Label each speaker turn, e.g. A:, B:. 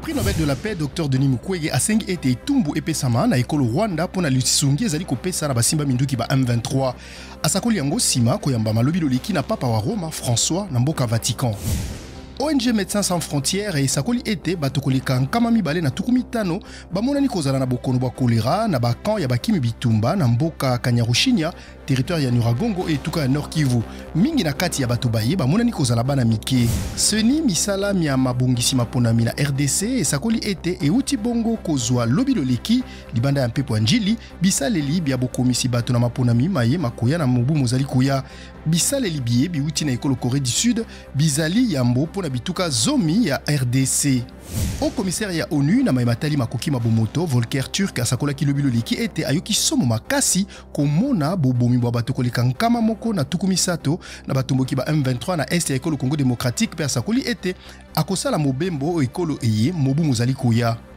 A: Prix Nobel de la paix Dr Denis Mukwege asengi ete etumbu epesama na ekolo Rwanda pona lisungi ezali kopesa na basimba minduki ba M23 asakoli yango sima koyamba malobi loleki na papa wa Roma François na mboka Vatican. ONG Médecins Sans Frontières et sakoli ete batokoleka nkama mibale na tukumi tano bamonani kozala na bokono ba kolera na bakan ya bakimi bitumba na mboka Kanyarushinya territoire ya Nyiragongo et tuka ya Nord Kivu mingi na kati ya bato baye bamonani kozala bana mike seni misala mya mabongisi maponami na RDC et sakoli ete euti bongo kozwa lobi loleki libanda ya mpepo njili bisaleli bya bokomisi bato na maponami maye makoya na mobu mozali koya bisaleli biye biuti na ekolo Corée du Sud bizali yambo pona bituka zomi ya RDC. Au commissaire ya ONU na maimatali makoki mabomoto Volker Turk asakola ki lobi loleki ete ayoki somo makasi komona bobomi bwa bato koleka nkama moko na tukumisato na batomboki ba M23 na est ya ekolo Congo démocratique pe asakoli ete akosala mobembo ekolo eye mobu mozali koya.